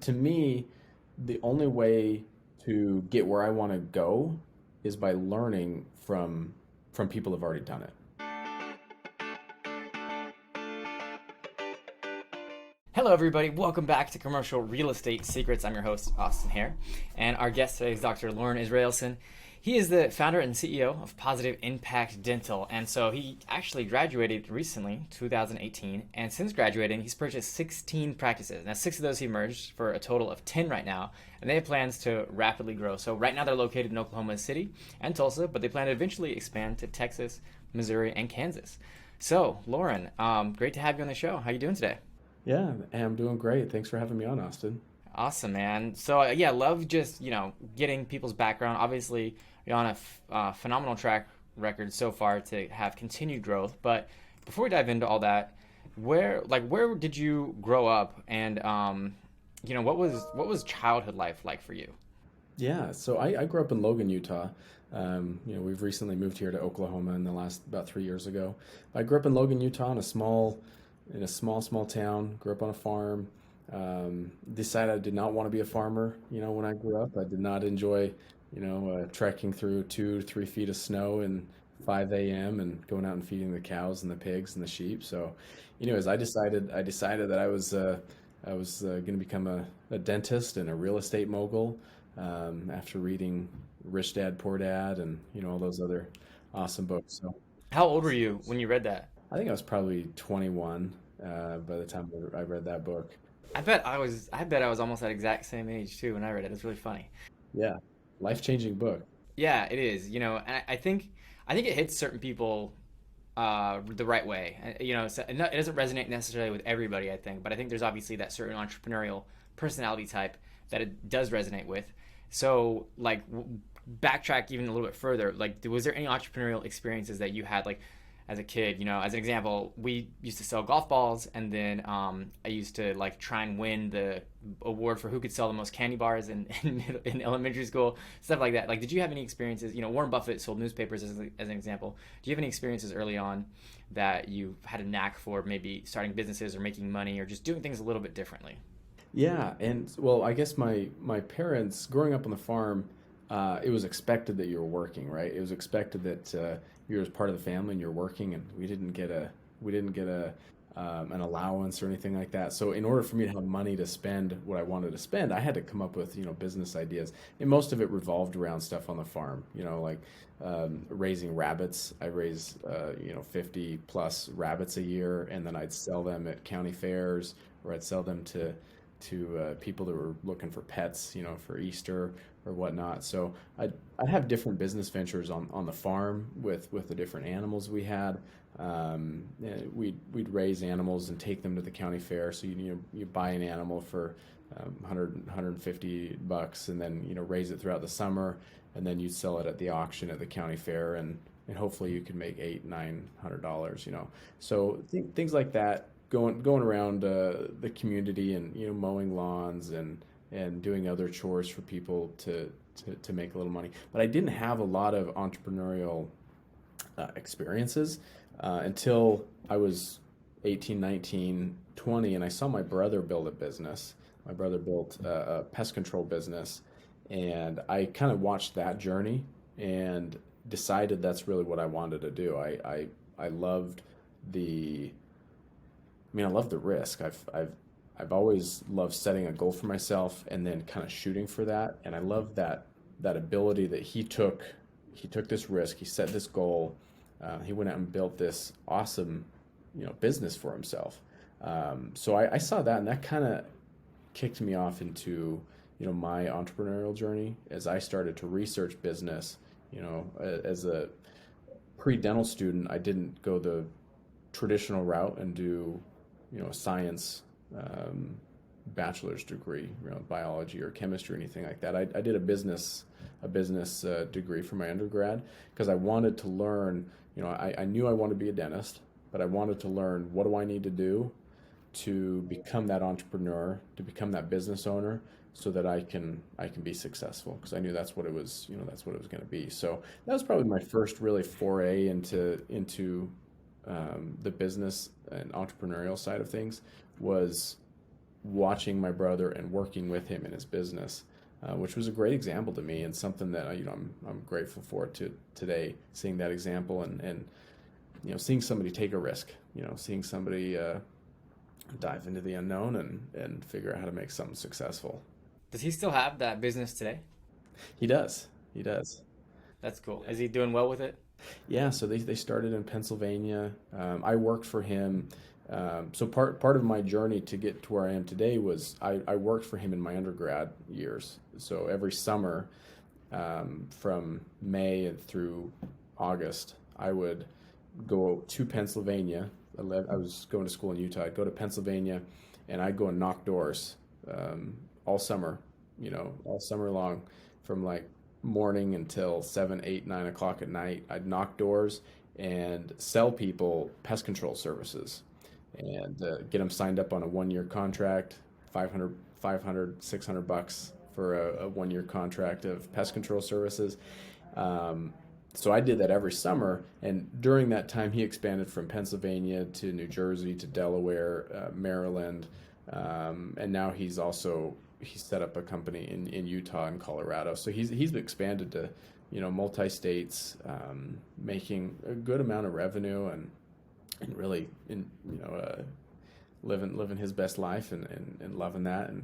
To me, the only way to get where I want to go is by learning from people who've already done it. Hello, everybody. Welcome back to Commercial Real Estate Secrets. I'm your host, Austin Hare, and our guest today is Dr. Loren Israelsen. He is the founder and CEO of Positive Impact Dental, and so he actually graduated recently, 2018, and since graduating, he's purchased 16 practices. Now, 6 of those he merged for a total of 10 right now, and they have plans to rapidly grow. So right now they're located in Oklahoma City and Tulsa, but they plan to eventually expand to Texas, Missouri, and Kansas. So, Loren, great to have you on the show. How you doing today? Yeah, and I'm doing great. Thanks for having me on, Austin. Awesome, man. So yeah, love just getting people's background. Obviously, you're on a phenomenal track record so far to have continued growth. But before we dive into all that, where did you grow up, and what was childhood life like for you? Yeah, so I grew up in Logan, Utah. We've recently moved here to Oklahoma in the last about 3 years ago. I grew up in Logan, Utah, in a small town. Grew up on a farm. Decided I did not want to be a farmer. When I grew up, I did not enjoy, trekking through 2 3 feet of snow and 5 a.m. and going out and feeding the cows and the pigs and the sheep. So, as I decided that I was going to become a dentist and a real estate mogul after reading Rich Dad Poor Dad and all those other awesome books. So How old were you when you read that? I think I was probably 21 by the time I read that book. I bet I was almost that exact same age too when I read it. It's really funny. Yeah, life-changing book. Yeah, it is. And I think it hits certain people the right way. So it doesn't resonate necessarily with everybody, I think, but I think there's obviously that certain entrepreneurial personality type that it does resonate with. So, backtrack even a little bit further. Like, was there any entrepreneurial experiences that you had, like, as a kid? As an example, we used to sell golf balls, and then I used to like try and win the award for who could sell the most candy bars in elementary school, stuff like that. Like, did you have any experiences? Warren Buffett sold newspapers as an example. Do you have any experiences early on that you had a knack for, maybe starting businesses or making money or just doing things a little bit differently? Yeah, and well, I guess my parents, growing up on the farm, it was expected that you were working, right? It was expected that you were as part of the family and you're working, and we didn't get a an allowance or anything like that. So in order for me to have money to spend what I wanted to spend, I had to come up with business ideas, and most of it revolved around stuff on the farm. Like raising rabbits. I raised 50 plus rabbits a year, and then I'd sell them at county fairs, or I'd sell them to people that were looking for pets, for Easter or whatnot. So I'd have different business ventures on the farm with the different animals we had. We'd raise animals and take them to the county fair. So you buy an animal for 100 $150, and then raise it throughout the summer, and then you'd sell it at the auction at the county fair, and hopefully you could make $800 $900. So things like that, going around the community, and mowing lawns and doing other chores for people to make a little money. But I didn't have a lot of entrepreneurial experiences until I was 18, 19, 20, and I saw my brother build a business. My brother built a pest control business, and I kind of watched that journey and decided that's really what I wanted to do. I loved the I love the risk. I've always loved setting a goal for myself and then kind of shooting for that. And I love that ability that he took. He took this risk. He set this goal. He went out and built this awesome, business for himself. So I saw that, and that kind of kicked me off into, my entrepreneurial journey as I started to research business. As a pre-dental student, I didn't go the traditional route and do a science bachelor's degree, biology or chemistry or anything like that. I did a business degree for my undergrad because I wanted to learn. I knew I wanted to be a dentist, but I wanted to learn, what do I need to do to become that entrepreneur, to become that business owner, so that I can be successful, because I knew that's what it was going to be. So that was probably my first really foray into the business and entrepreneurial side of things, was watching my brother and working with him in his business, which was a great example to me and something that I'm grateful for to today, seeing that example and seeing somebody take a risk, seeing somebody dive into the unknown and figure out how to make something successful. Does he still have that business today? He does. He does. That's cool. Is he doing well with it? Yeah, so they started in Pennsylvania. I worked for him. So part of my journey to get to where I am today was I worked for him in my undergrad years. So every summer, from May through August, I would go to Pennsylvania. I was going to school in Utah. I'd go to Pennsylvania, and I'd go and knock doors all summer, all summer long, from like morning until 7, 8, 9 o'clock at night. I'd knock doors and sell people pest control services and get them signed up on a 1 year contract, 600 bucks for a 1 year contract of pest control services. So I did that every summer, and during that time, he expanded from Pennsylvania to New Jersey to Delaware, Maryland, and now he's set up a company in Utah and Colorado. So he's expanded to multi states, making a good amount of revenue and really living his best life and loving that. And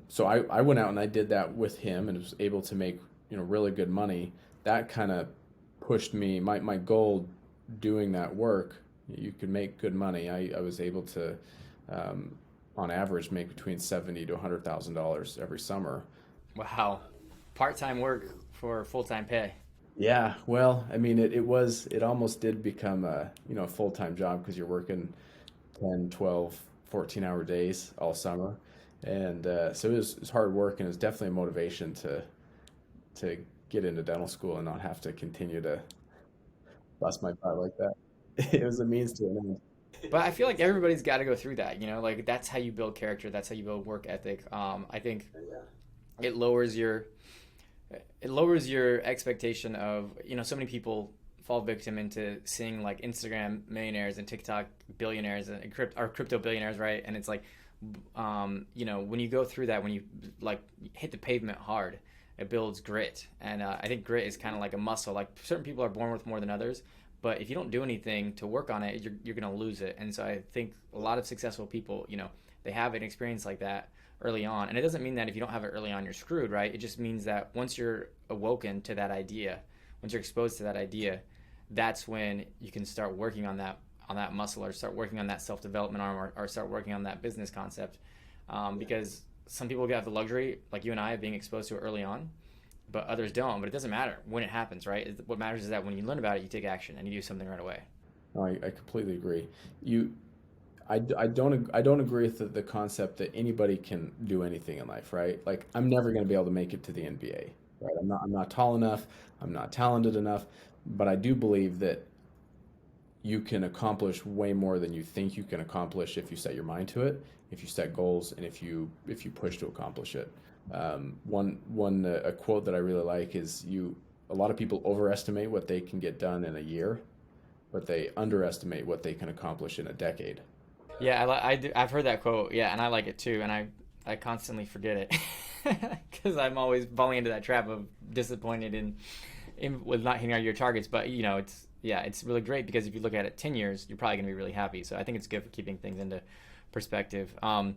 so I went out and I did that with him and was able to make really good money. That kind of pushed me. My goal doing that work, you could make good money. I was able to, on average, make between $70,000 to $100,000 every summer. Wow. Part-time work for full-time pay. Yeah, well, I mean, it almost did become a full-time job because you're working 10, 12, 14-hour days all summer. And so it was hard work, and it was definitely a motivation to get into dental school and not have to continue to bust my butt like that. It was a means to an end. But I feel like everybody's got to go through that, like that's how you build character, that's how you build work ethic. I think it lowers your expectation of, so many people fall victim into seeing like Instagram millionaires and TikTok billionaires and crypto billionaires, right? And it's like, when you go through that, when you like hit the pavement hard, it builds grit. And I think grit is kind of like a muscle. Like certain people are born with more than others, but if you don't do anything to work on it, you're going to lose it. And so I think a lot of successful people, they have an experience like that early on. And it doesn't mean that if you don't have it early on, you're screwed, right? It just means that once you're awoken to that idea, once you're exposed to that idea, that's when you can start working on that muscle, or start working on that self-development arm, or start working on that business concept. Because some people have the luxury, like you and I, of being exposed to it early on, but others don't. But it doesn't matter when it happens, right? What matters is that when you learn about it, you take action and you do something right away. No, I completely agree. I don't agree with the concept that anybody can do anything in life, right? Like I'm never going to be able to make it to the NBA, right? I'm not tall enough. I'm not talented enough, but I do believe that you can accomplish way more than you think you can accomplish if you set your mind to it, if you set goals, and if you push to accomplish it. A quote that I really like is a lot of people overestimate what they can get done in a year, but they underestimate what they can accomplish in a decade. Yeah, I've heard that quote. Yeah, and I like it too. And I constantly forget it because I'm always falling into that trap of disappointed with not hitting all your targets. But it's really great because if you look at it 10 years, you're probably going to be really happy. So I think it's good for keeping things into perspective. But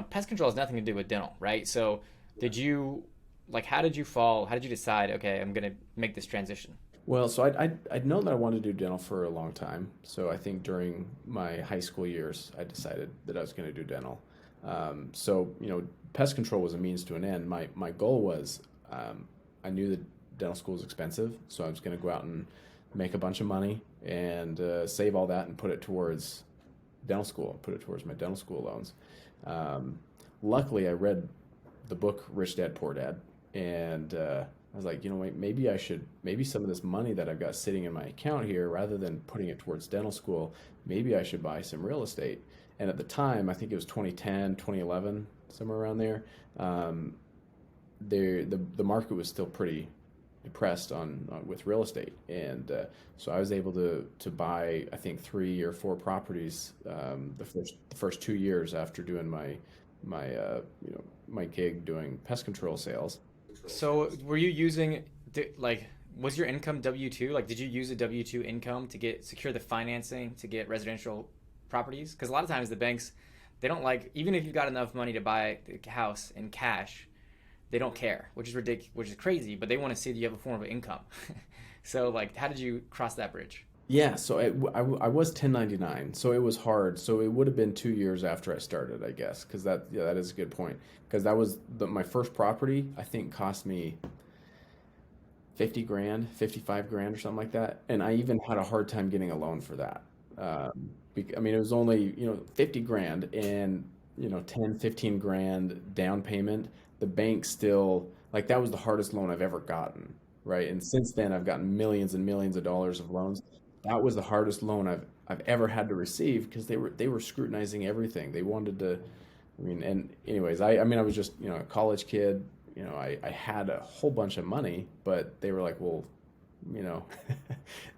pest control has nothing to do with dental, right? So how did you fall? How did you decide, okay, I'm going to make this transition? Well, so I'd known that I wanted to do dental for a long time. So I think during my high school years, I decided that I was going to do dental. Pest control was a means to an end. My goal was, I knew that dental school was expensive, so I was going to go out and make a bunch of money and save all that and put it towards dental school, put it towards my dental school loans. Luckily, I read the book Rich Dad Poor Dad, and I was like, maybe some of this money that I've got sitting in my account here, rather than putting it towards dental school, maybe I should buy some real estate. And at the time, I think it was 2010, 2011, somewhere around there, the market was still pretty depressed with real estate, and so I was able to buy, I think, 3 or 4 properties the first 2 years after doing my gig doing pest control sales. So were you using like was your income W-2? Like did you use a W-2 income to get secure the financing to get residential properties? Because a lot of times the banks they don't like even if you've got enough money to buy the house in cash, they don't care, which is ridiculous, which is crazy, but they want to see that you have a form of income. So like how did you cross that bridge? Yeah, so I was 1099, so it was hard. So it would have been 2 years after I started, I guess, because that is a good point. Because that was my first property, I think cost me 50 grand, 55 grand or something like that. And I even had a hard time getting a loan for that. I mean, it was only, 50 grand and, 10, 15 grand down payment. The bank still, like, that was the hardest loan I've ever gotten, right? And since then, I've gotten millions and millions of dollars of loans. That was the hardest loan I've ever had to receive because they were scrutinizing everything. They wanted to, I mean, and anyways, I mean, I was just, a college kid. I had a whole bunch of money, but they were like, well, you know,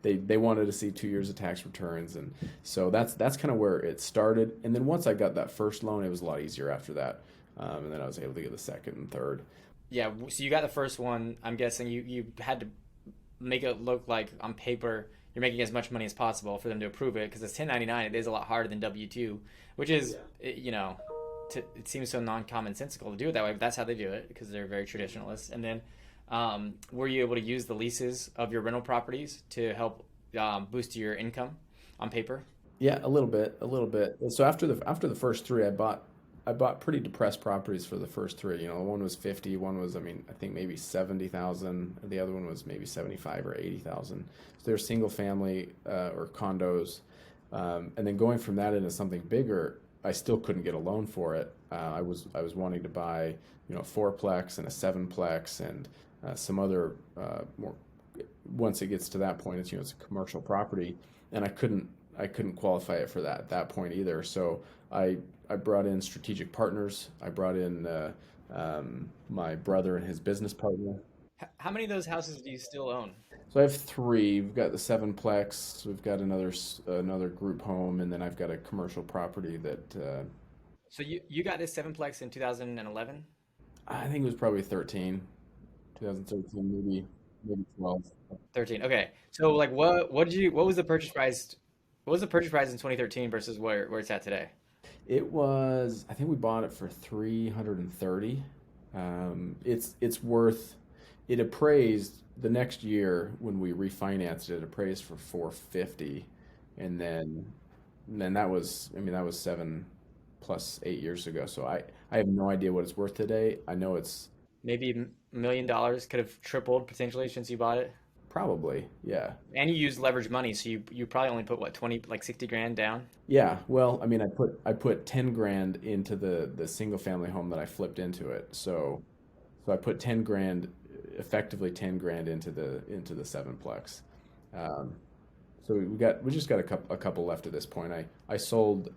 they wanted to see 2 years of tax returns, and so that's kind of where it started. And then once I got that first loan, it was a lot easier after that, and then I was able to get the second and third. Yeah, so you got the first one. I'm guessing you had to make it look like on paper you're making as much money as possible for them to approve it because it's 1099. It is a lot harder than W-2, which is, it seems so non-commonsensical to do it that way, but that's how they do it because they're very traditionalist. And then were you able to use the leases of your rental properties to help boost your income on paper? Yeah, a little bit, a little bit. So after the first three, I bought pretty depressed properties for the first three. One was 50, one was, I mean, I think maybe 70,000, the other one was maybe 75 or 80,000. So they're single family or condos, and then going from that into something bigger, I still couldn't get a loan for it. I was wanting to buy, a fourplex and a sevenplex and some other more. Once it gets to that point, it's a commercial property, and I couldn't qualify it for that at that point either. So I brought in strategic partners. I brought in my brother and his business partner. How many of those houses do you still own? So I have three. We've got the sevenplex. We've got another group home, and then I've got a commercial property that So you got this sevenplex in 2011? I think it was probably 13, 2013, maybe 12. 13. Okay. So like what was the purchase price? What was the purchase price in 2013 versus where it's at today? It was, I think we bought it for 330. It's worth, it appraised the next year when we refinanced it, it appraised for 450. And then that was, I mean, that was 7 plus 8 years ago. So I have no idea what it's worth today. I know it's Maybe $1 million could have tripled potentially since you bought it. probably, yeah. And you used leverage money, so you probably only put what, 20, like 60 grand down? Yeah, well, I mean, I put 10 grand into the single family home that I flipped into it. So I put 10 grand, effectively 10 grand into the sevenplex. Um, so we just got a couple left at this point. I sold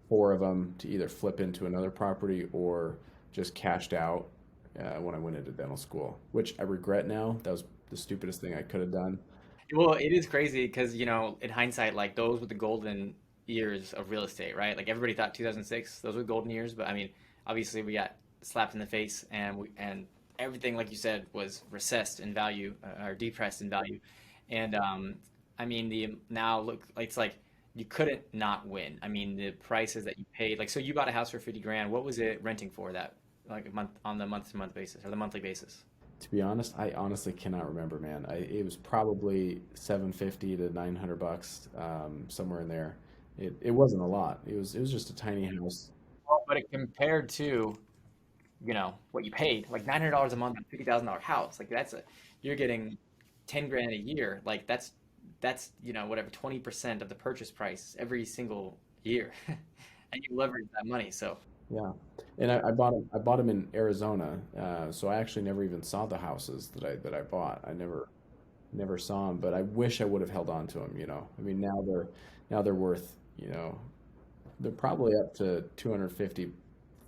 four of them to either flip into another property or just cashed out when I went into dental school, which I regret now. That was the stupidest thing I could have done. Well, it is crazy because, in hindsight, like those were the golden years of real estate, right? Like everybody thought 2006, those were golden years, but I mean, obviously we got slapped in the face and everything, like you said, was recessed in value or depressed in value. And I mean, the now look, it's like you couldn't not win. I mean, the prices that you paid, like, so you bought a house for 50 grand. What was it renting for that, like a month on the month to month basis or the monthly basis? To be honest, I honestly cannot remember, man. It was probably 750 to 900 bucks, somewhere in there. It wasn't a lot. It was just a tiny house. Well, but it compared to, what you paid, like $900 a month on a $50,000 house, like you're getting 10 grand a year. Like that's whatever, 20% of the purchase price every single year. And you leverage that money. So, Yeah, and I bought them in Arizona, so I actually never even saw the houses that I bought. I never saw them, but I wish I would have held on to them. I mean, now they're worth, they're probably up to 250,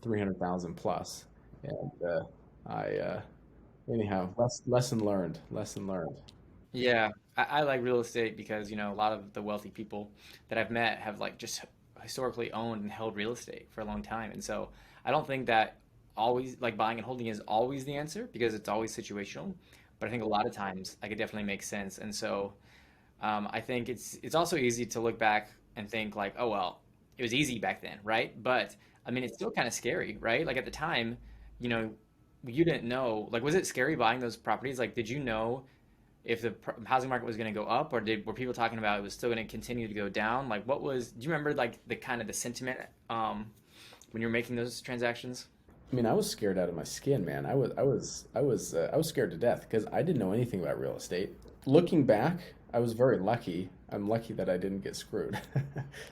300,000 plus, and I Anyhow, lesson learned. Lesson learned. Yeah, I like real estate because, a lot of the wealthy people that I've met have like just historically owned and held real estate for a long time. And so I don't think that always like buying and holding is always the answer because it's always situational. But I think a lot of times like it definitely makes sense. And so I think it's also easy to look back and think like, oh well, it was easy back then, right? But I mean, it's still kind of scary, right? Like at the time, you know, you didn't know. Like, was it scary buying those properties? Like, did you know if the housing market was going to go up, or were people talking about it was still going to continue to go down? Like, what was? Do you remember like the kind of the sentiment when you were making those transactions? I mean, I was scared out of my skin, man. I was scared to death because I didn't know anything about real estate. Looking back, I was very lucky. I'm lucky that I didn't get screwed.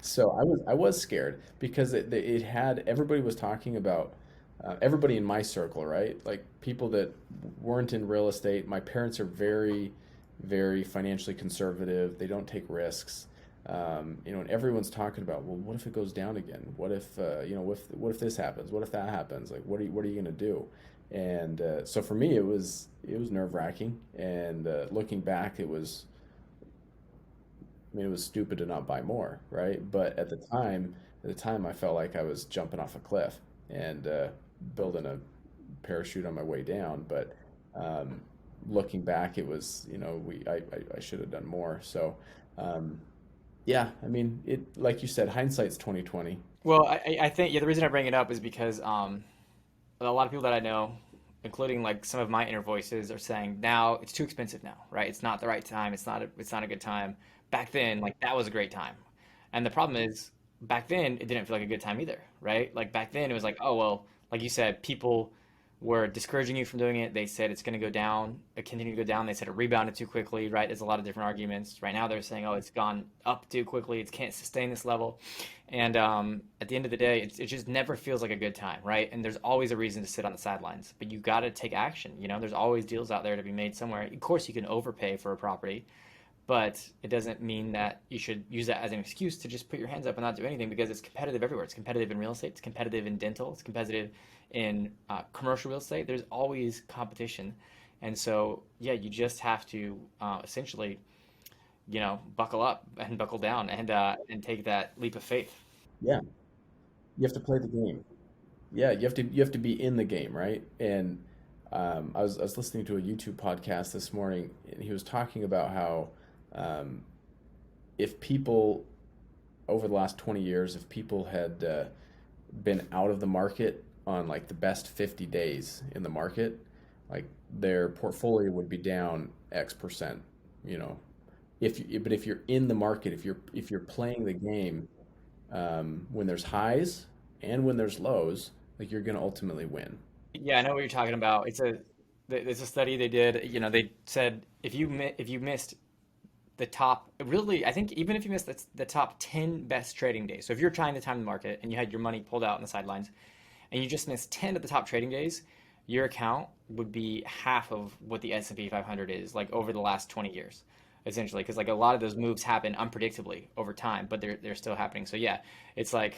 So I was scared because it had everybody was talking about everybody in my circle, right? Like people that weren't in real estate. My parents are very financially conservative. They don't take risks. And everyone's talking about, well, what if it goes down again? What if, what if this happens? What if that happens? Like, what are you going to do? And so for me, it was nerve wracking. And looking back, I mean, it was stupid to not buy more, right? But at the time, I felt like I was jumping off a cliff and building a parachute on my way down. But um, looking back, it was, I should have done more. So, um, yeah, I mean, like you said, hindsight's 2020. Well, I think yeah, the reason I bring it up is because a lot of people that I know, including like some of my inner voices, are saying now it's too expensive now, right? It's not the right time. It's not a good time. Back then, like that was a great time. And the problem is back then it didn't feel like a good time either, right? Like back then it was like, oh well, like you said, people were discouraging you from doing it. They said it's going to go down, it continued to go down. They said it rebounded too quickly, right? There's a lot of different arguments. Right now they're saying, oh, it's gone up too quickly. It can't sustain this level. And at the end of the day, it just never feels like a good time, right? And there's always a reason to sit on the sidelines, but you got to take action. There's always deals out there to be made somewhere. Of course, you can overpay for a property, but it doesn't mean that you should use that as an excuse to just put your hands up and not do anything because it's competitive everywhere. It's competitive in real estate, it's competitive in dental, it's competitive in commercial real estate. There's always competition. And so, yeah, you just have to essentially, buckle up and buckle down and take that leap of faith. Yeah, you have to play the game. Yeah, you have to be in the game, right? And I was listening to a YouTube podcast this morning, and he was talking about how um, if people over the last 20 years, if people had been out of the market on like the best 50 days in the market, like their portfolio would be down X percent, you know. But if you're in the market, if you're playing the game when there's highs and when there's lows, like you're gonna ultimately win. Yeah, I know what you're talking about. It's a study they did. They said if you missed the top, really, I think even if you missed the top 10 best trading days. So if you're trying to time the market and you had your money pulled out on the sidelines and you just missed 10 of the top trading days, your account would be half of what the S&P 500 is like over the last 20 years, essentially, because like a lot of those moves happen unpredictably over time, but they're still happening. So yeah, it's like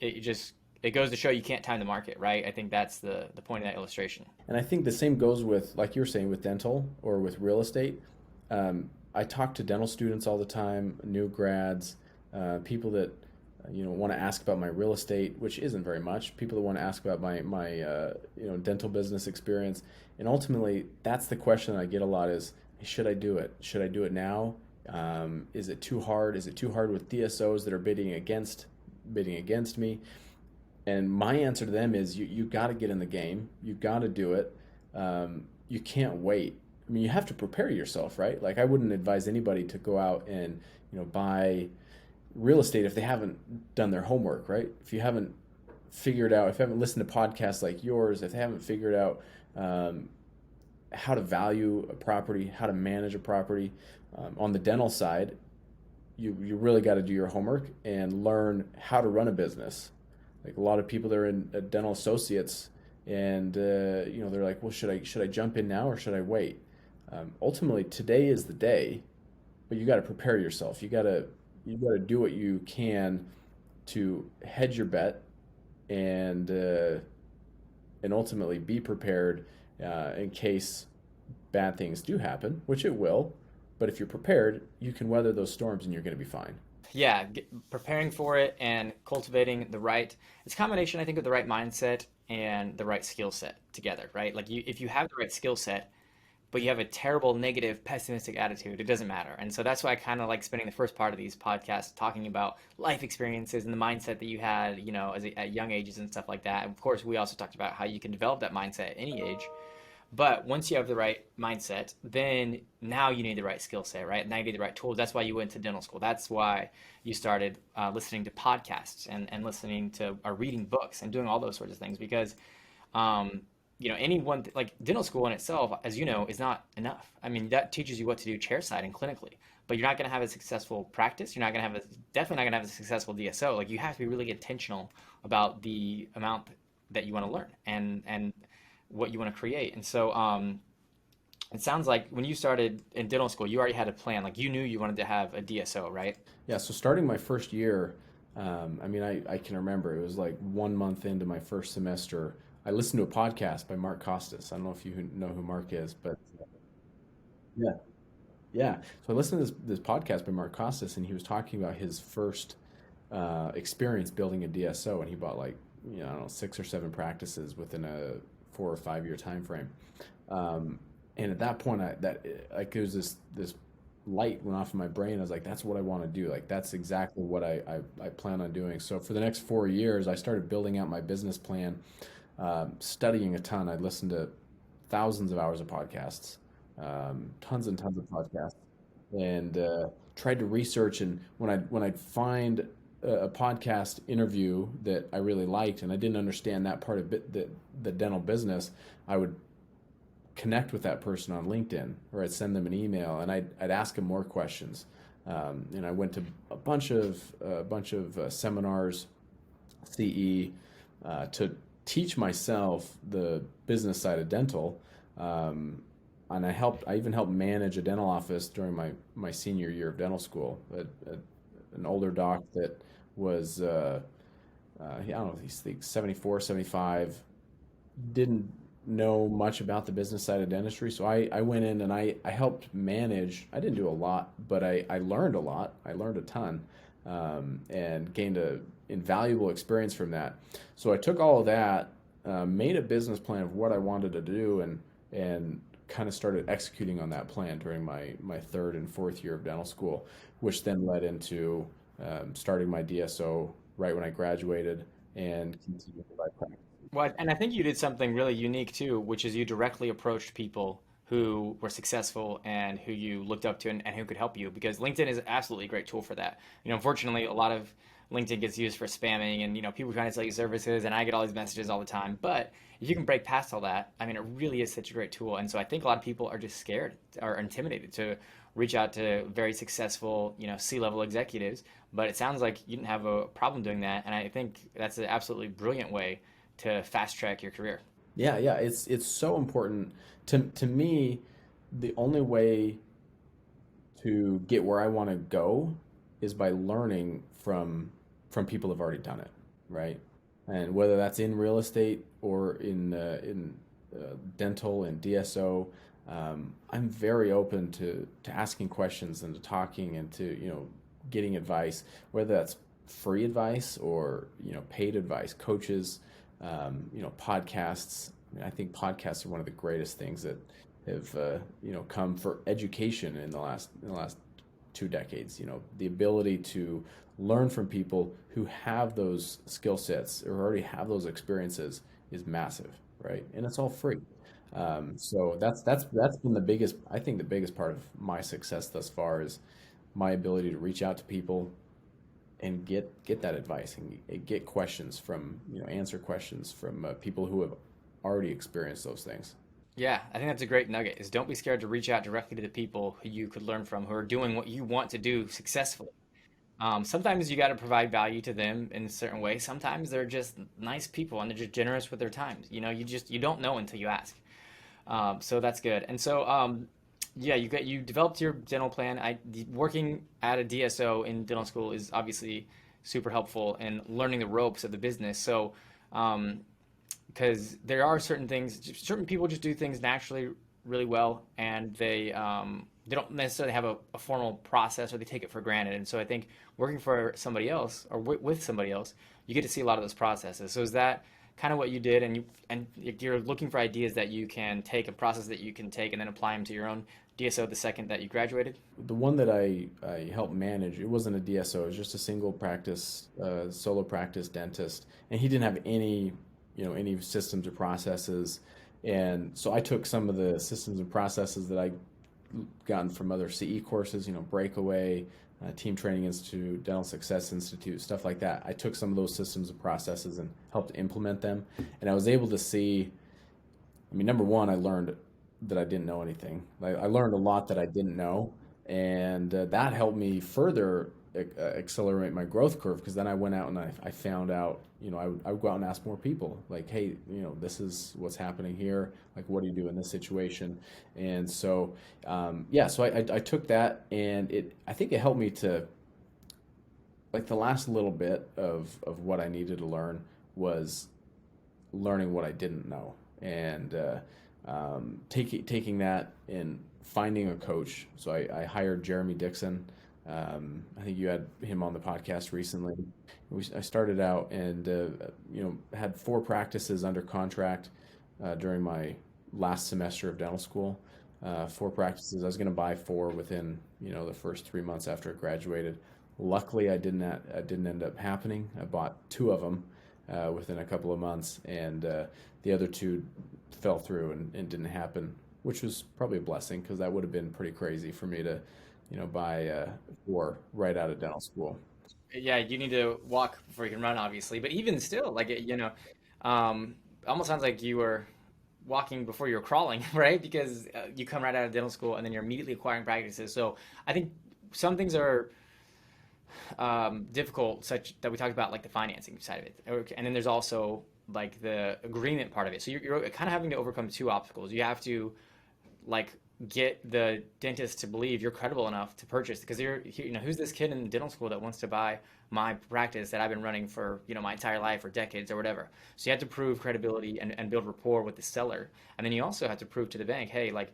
it goes to show you can't time the market, right? I think that's the point of that illustration. And I think the same goes with, like you were saying, with dental or with real estate. I talk to dental students all the time, new grads, people that want to ask about my real estate, which isn't very much. People that want to ask about my dental business experience, and ultimately that's the question that I get a lot is, should I do it? Should I do it now? Is it too hard? Is it too hard with DSOs that are bidding against me? And my answer to them is you got to get in the game. You got to do it. You can't wait. I mean, you have to prepare yourself, right? Like I wouldn't advise anybody to go out and buy real estate if they haven't done their homework, right? If you haven't figured out, if you haven't listened to podcasts like yours, if they haven't figured out um, how to value a property, how to manage a property, on the dental side, you really got to do your homework and learn how to run a business. Like a lot of people that are in dental associates, and they're like, well, should I jump in now or should I wait? Ultimately, today is the day, but you got to prepare yourself. You got to do what you can to hedge your bet and ultimately be prepared in case bad things do happen, which it will. But if you're prepared, you can weather those storms and you're going to be fine. Yeah, preparing for it and cultivating it's a combination, I think, of the right mindset and the right skill set together, right? Like if you have the right skill set, but you have a terrible, negative, pessimistic attitude, it doesn't matter. And so that's why I kind of like spending the first part of these podcasts talking about life experiences and the mindset that you had, at young ages and stuff like that. And of course, we also talked about how you can develop that mindset at any age. But once you have the right mindset, then now you need the right skill set, right? Now you need the right tools. That's why you went to dental school. That's why you started listening to podcasts and listening to or reading books and doing all those sorts of things because um, like dental school in itself, as you know, is not enough. I mean, that teaches you what to do chairside and clinically, but you're not going to have a successful practice. You're not going to have definitely not going to have a successful DSO. Like you have to be really intentional about the amount that you want to learn and what you want to create. And so it sounds like when you started in dental school, you already had a plan. Like you knew you wanted to have a DSO, right? Yeah, so starting my first year, I can remember it was like 1 month into my first semester. I listened to a podcast by Mark Costas. I don't know if you know who Mark is, but yeah, yeah. So I listened to this podcast by Mark Costas, and he was talking about his first experience building a DSO, and he bought like I don't know 6 or 7 practices within a 4 or 5 year time frame. And at that point, like it was this light went off in my brain. I was like, that's what I want to do. Like that's exactly what I plan on doing. So for the next 4 years, I started building out my business plan, studying a ton. I listened to thousands of hours of podcasts, tons and tons of podcasts, and tried to research. And when I'd find a podcast interview that I really liked, and I didn't understand that part of the dental business, I would connect with that person on LinkedIn, or I'd send them an email, and I'd ask them more questions. And I went to a bunch of seminars, CE, to teach myself the business side of dental. And I even helped manage a dental office during my senior year of dental school. An older doc that was, I don't know, he's like 74, 75, didn't know much about the business side of dentistry. So I went in and I helped manage. I didn't do a lot, but I learned a lot. I learned a ton, and gained a invaluable experience from that. So I took all of that, made a business plan of what I wanted to do, and kind of started executing on that plan during my third and fourth year of dental school, which then led into starting my DSO right when I graduated and continued my practice. Well, and I think you did something really unique too, which is you directly approached people who were successful and who you looked up to and who could help you because LinkedIn is absolutely a great tool for that. Unfortunately, a lot of LinkedIn gets used for spamming and people trying to sell you services and I get all these messages all the time. But if you can break past all that, I mean, it really is such a great tool. And so I think a lot of people are just scared or intimidated to reach out to very successful, C-level executives. But it sounds like you didn't have a problem doing that. And I think that's an absolutely brilliant way to fast track your career. Yeah, yeah, it's so important to me. The only way to get where I want to go is by learning from people who've already done it, right? And whether that's in real estate or in dental and DSO, I'm very open to asking questions and to talking and to getting advice, whether that's free advice or paid advice, coaches, podcasts. I mean, I think podcasts are one of the greatest things that have come for education in the last 2 decades. The ability to learn from people who have those skill sets or already have those experiences is massive, right? And it's all free. So that's been the biggest part of my success thus far is my ability to reach out to people and get that advice and get questions from answer questions from people who have already experienced those things. Yeah, I think that's a great nugget is don't be scared to reach out directly to the people who you could learn from who are doing what you want to do successfully. Sometimes you got to provide value to them in a certain way. Sometimes they're just nice people and they're just generous with their time. You don't know until you ask. So that's good. And so yeah, you developed your dental plan. Working at a DSO in dental school is obviously super helpful in learning the ropes of the business. So because there are certain things, certain people just do things naturally really well, and they don't necessarily have a formal process, or they take it for granted. And so I think working for somebody else, or with somebody else, you get to see a lot of those processes. So is that kind of what you did, and you're looking for ideas that you can take, a process that you can take, and then apply them to your own DSO the second that you graduated? The one that I helped manage, it wasn't a DSO, it was just a single practice, solo practice dentist, and he didn't have any, any systems or processes. And so I took some of the systems and processes that I gotten from other CE courses, Breakaway, Team Training Institute, Dental Success Institute, stuff like that. I took some of those systems and processes and helped implement them. And I was able to see, number one, I learned that I didn't know anything. I learned a lot that I didn't know, and that helped me further accelerate my growth curve, because then I went out and I found out, I would go out and ask more people, like, hey, this is what's happening here. Like, what do you do in this situation? And so, so I took that, and I think it helped me to, like, the last little bit of what I needed to learn was learning what I didn't know. And taking that and finding a coach. So I hired Jeremy Dixon. I think you had him on the podcast recently. I started out and had 4 practices under contract during my last semester of dental school. 4 practices. I was going to buy 4 within the first 3 months after I graduated. Luckily, I didn't end up happening. I bought 2 of them within a couple of months, and the other 2 fell through and didn't happen, which was probably a blessing, because that would have been pretty crazy for me to buy 4 right out of dental school. Yeah, you need to walk before you can run, obviously. But even still, like, almost sounds like you were walking before you were crawling, right? Because you come right out of dental school and then you're immediately acquiring practices. So I think some things are difficult, such that we talked about, like the financing side of it, and then there's also like the agreement part of it. So you're kind of having to overcome 2 obstacles. You have to, like, get the dentist to believe you're credible enough to purchase, because who's this kid in dental school that wants to buy my practice that I've been running for my entire life, or decades, or whatever. So you have to prove credibility and build rapport with the seller, and then you also have to prove to the bank, hey, like,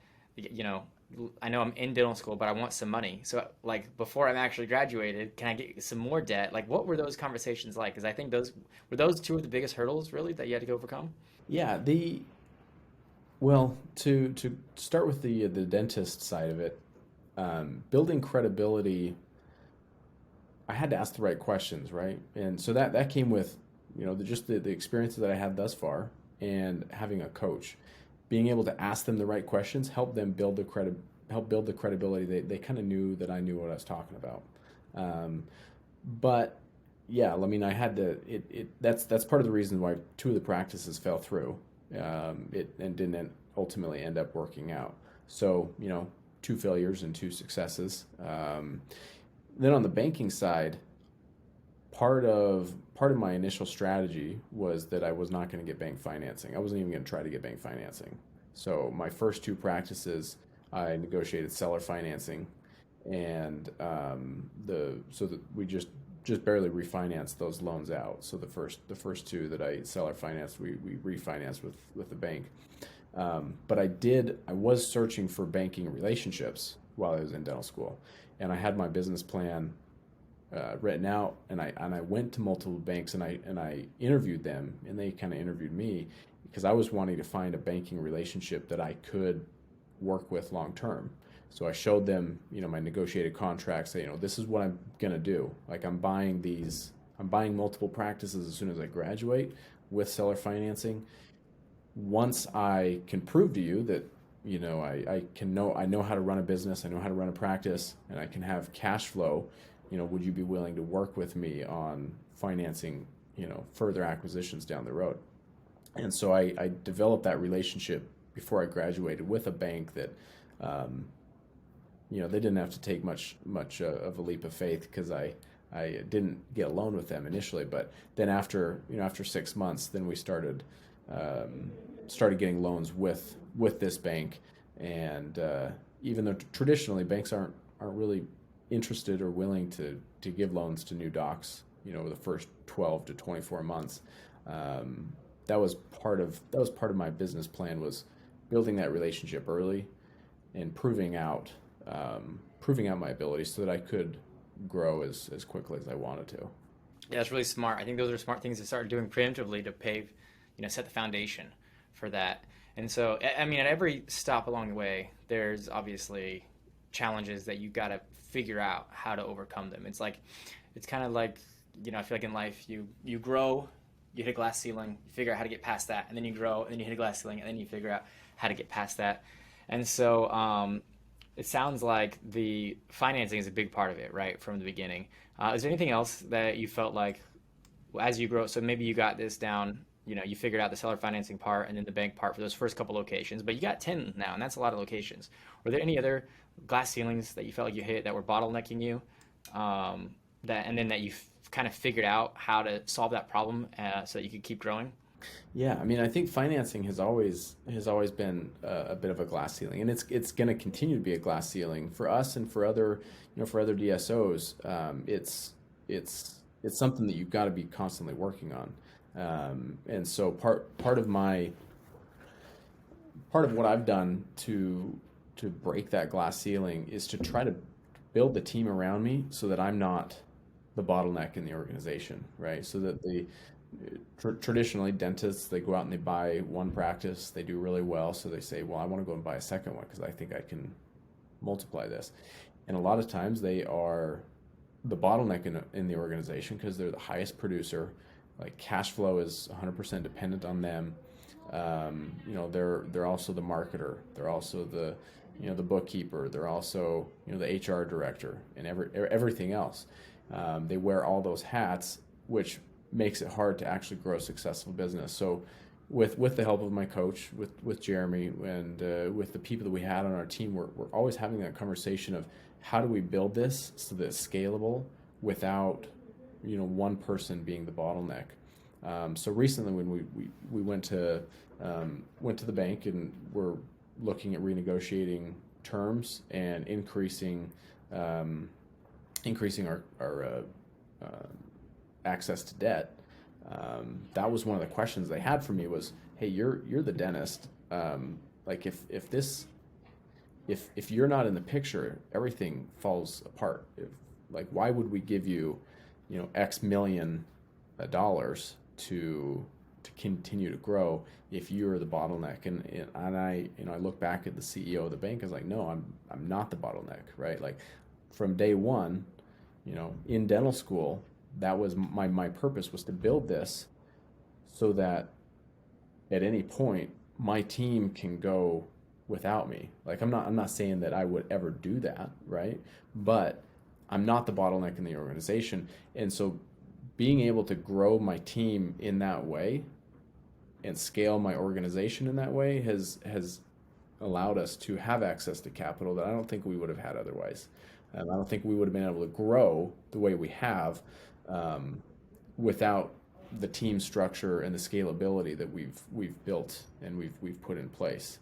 I know I'm in dental school, but I want some money. So, like, before I'm actually graduated, can I get some more debt? Like, what were those conversations like? Because I think those 2 of the biggest hurdles, really, that you had to overcome. Yeah, well, to start with the dentist side of it, building credibility, I had to ask the right questions, right? And so that came with, just the experiences that I had thus far, and having a coach, being able to ask them the right questions, help build the credibility. They kind of knew that I knew what I was talking about. But yeah, I had to. That's part of the reason why 2 of the practices fell through. It and didn't ultimately end up working out. So 2 failures and 2 successes. Then on the banking side, part of my initial strategy was that I was not going to get bank financing. I wasn't even going to try to get bank financing. So my first 2 practices, I negotiated seller financing, and so that we just barely refinanced those loans out. So the first 2 that I seller financed, we refinanced with the bank. But I was searching for banking relationships while I was in dental school, and I had my business plan written out, and I went to multiple banks, and I interviewed them, and they kind of interviewed me, because I was wanting to find a banking relationship that I could work with long term. So I showed them, my negotiated contracts. Say, this is what I'm gonna do. Like, I'm buying multiple practices as soon as I graduate with seller financing. Once I can prove to you that, I know how to run a business, I know how to run a practice, and I can have cash flow, would you be willing to work with me on financing, further acquisitions down the road? And so I developed that relationship before I graduated with a bank that, they didn't have to take much of a leap of faith, because I didn't get a loan with them initially, but then after 6 months, then we started getting loans with this bank. And even though traditionally banks aren't really interested or willing to give loans to new docs, the first 12 to 24 months, that was part of my business plan, was building that relationship early and proving out my abilities so that I could grow as quickly as I wanted to. Yeah, that's really smart. I think those are smart things to start doing preemptively to pave, set the foundation for that. And so, I mean, at every stop along the way, there's obviously challenges that you got to figure out how to overcome them. It's kind of like, I feel like in life, you grow, you hit a glass ceiling, you figure out how to get past that, and then you grow, and then you hit a glass ceiling, and then you figure out how to get past that. And so, it sounds like the financing is a big part of it, right, from the beginning. Is there anything else that you felt like as you grow? So maybe you got this down, you figured out the seller financing part and then the bank part for those first couple locations, but you got 10 now, and that's a lot of locations. Were there any other glass ceilings that you felt like you hit that were bottlenecking you, and then that you kind of figured out how to solve that problem so that you could keep growing? Yeah, I mean, I think financing has always been a bit of a glass ceiling, and it's going to continue to be a glass ceiling for us and for other DSOs. It's something that you've got to be constantly working on, and so part of what I've done to break that glass ceiling is to try to build the team around me so that I'm not the bottleneck in the organization, right? So that traditionally dentists, they go out and they buy one practice, they do really well, so they say, well, I want to go and buy a second one because I think I can multiply this. And a lot of times they are the bottleneck in the organization because they're the highest producer. Like, cash flow is 100% dependent on them. They're also the marketer, they're also the bookkeeper, they're also the HR director, and everything else. They wear all those hats, which makes it hard to actually grow a successful business. So with the help of my coach, with Jeremy, and with the people that we had on our team, we're always having that conversation of how do we build this so that it's scalable without one person being the bottleneck. So recently, when we went to the bank, and we're looking at renegotiating terms and increasing our access to debt. That was one of the questions they had for me was, hey, you're the dentist. Like, if you're not in the picture, everything falls apart. Why would we give you, X million dollars to continue to grow if you're the bottleneck? And I look back at the CEO of the bank, I was like, no, I'm not the bottleneck, right? Like, from day one, in dental school, that was my purpose, was to build this so that at any point my team can go without me. Like, I'm not saying that I would ever do that, right? But I'm not the bottleneck in the organization. And so being able to grow my team in that way and scale my organization in that way has allowed us to have access to capital that I don't think we would have had otherwise. I don't think we would have been able to grow the way we have without the team structure and the scalability that we've built and we've put in place.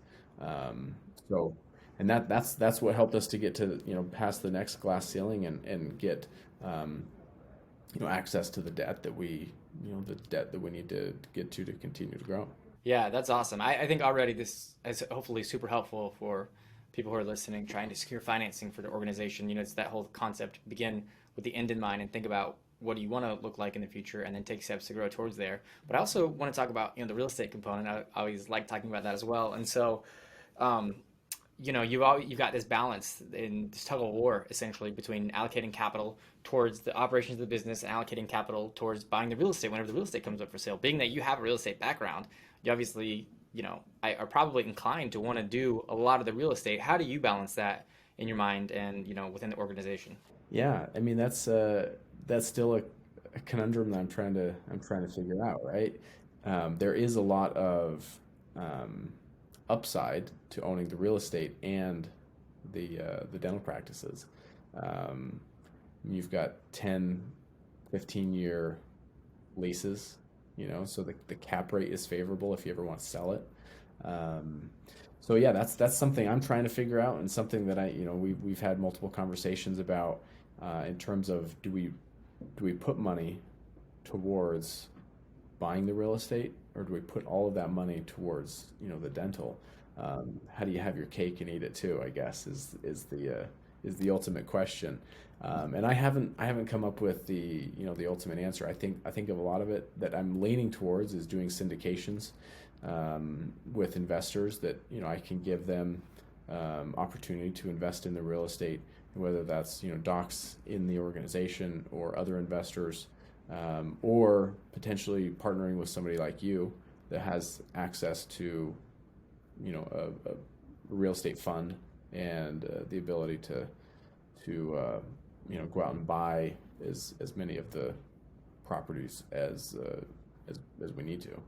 So, and that's what helped us to get to past the next glass ceiling and get access to the debt that we need to get to continue to grow. Yeah, that's awesome. I think already this is hopefully super helpful for people who are listening, trying to secure financing for their organization. It's that whole concept, begin with the end in mind and think about what do you want to look like in the future, and then take steps to grow towards there. But I also want to talk about the real estate component. I always like talking about that as well. And so, you've got this balance in this tug of war essentially between allocating capital towards the operations of the business and allocating capital towards buying the real estate whenever the real estate comes up for sale. Being that you have a real estate background, you obviously are probably inclined to want to do a lot of the real estate. How do you balance that in your mind and within the organization? Yeah, I mean, that's still a conundrum that I'm trying to figure out, right? There is a lot of upside to owning the real estate and the dental practices. You've got 10, 15-year leases, so the cap rate is favorable if you ever want to sell it. So yeah, that's something I'm trying to figure out, and something that we've had multiple conversations about in terms of do we put money towards buying the real estate, or do we put all of that money towards, the dental? How do you have your cake and eat it too, I guess, is the ultimate question. And I haven't come up with the ultimate answer. I think of a lot of it that I'm leaning towards is doing syndications with investors that I can give them opportunity to invest in the real estate, whether that's docs in the organization or other investors, or potentially partnering with somebody like you that has access to a real estate fund and the ability to go out and buy as many of the properties as we need to.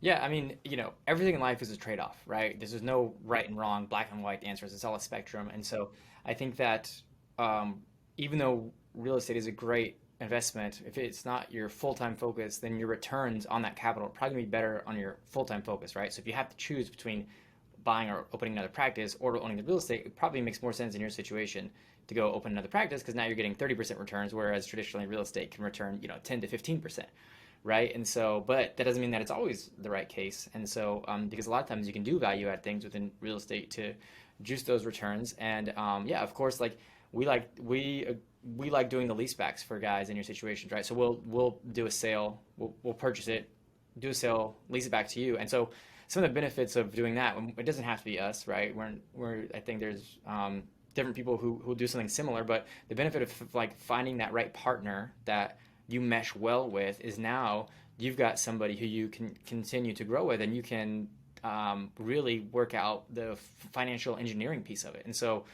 Yeah, I mean, everything in life is a trade-off, right? There's no right and wrong, black and white answers. It's all a spectrum. And so I think that even though real estate is a great investment, if it's not your full-time focus, then your returns on that capital are probably gonna be better on your full-time focus, right? So if you have to choose between buying or opening another practice or owning the real estate, it probably makes more sense in your situation to go open another practice because now you're getting 30% returns, whereas traditionally real estate can return, 10 to 15%, right? And so, but that doesn't mean that it's always the right case. And so, because a lot of times you can do value add things within real estate to juice those returns. And yeah, of course, like we like doing the leasebacks for guys in your situations, right? So we'll do a sale, we'll purchase it, do a sale, lease it back to you. And so some of the benefits of doing that, it doesn't have to be us, right? I think there's different people who do something similar, but the benefit of like finding that right partner that you mesh well with is now you've got somebody who you can continue to grow with, and you can really work out the financial engineering piece of it. And so,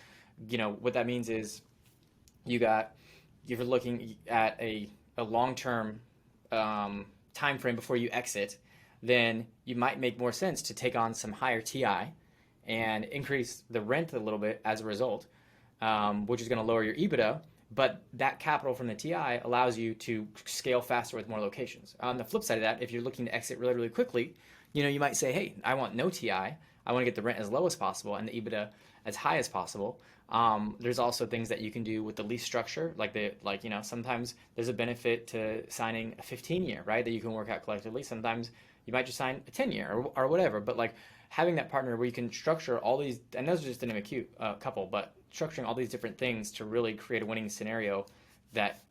what that means is if you're looking at a long-term time frame before you exit, then you might make more sense to take on some higher TI and increase the rent a little bit as a result, which is going to lower your EBITDA. But that capital from the TI allows you to scale faster with more locations. On the flip side of that, if you're looking to exit really, really quickly, you might say, hey, I want no TI. I want to get the rent as low as possible and the EBITDA as high as possible. There's also things that you can do with the lease structure, sometimes there's a benefit to signing a 15-year, right, that you can work out collectively. Sometimes you might just sign a 10-year or whatever. But like having that partner where you can structure all these, and those are just to name a cute couple, but structuring all these different things to really create a winning scenario that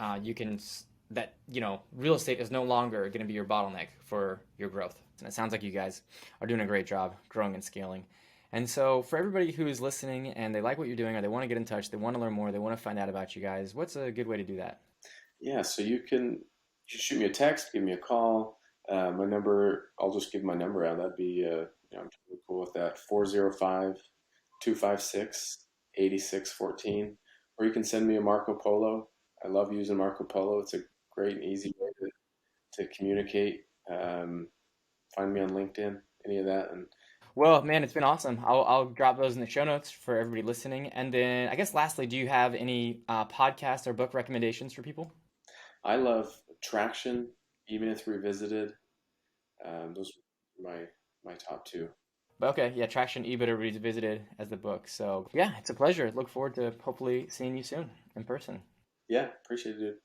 real estate is no longer going to be your bottleneck for your growth. And it sounds like you guys are doing a great job growing and scaling. And so for everybody who is listening and they like what you're doing, or they want to get in touch, they want to learn more, they want to find out about you guys, what's a good way to do that? Yeah, so you shoot me a text, give me a call. My number, I'll just give my number out. That'd be, I'm totally cool with that. 405-256-8614. Or you can send me a Marco Polo. I love using Marco Polo. It's a great and easy way to communicate. Find me on LinkedIn, any of that. And Well, man, it's been awesome. I'll drop those in the show notes for everybody listening. And then I guess lastly, do you have any podcast or book recommendations for people? I love Traction, E-Myth Revisited. Those are my top two. But okay, yeah, Traction EBITDA Revisited as the book. So yeah, it's a pleasure. Look forward to hopefully seeing you soon in person. Yeah, appreciate it, dude.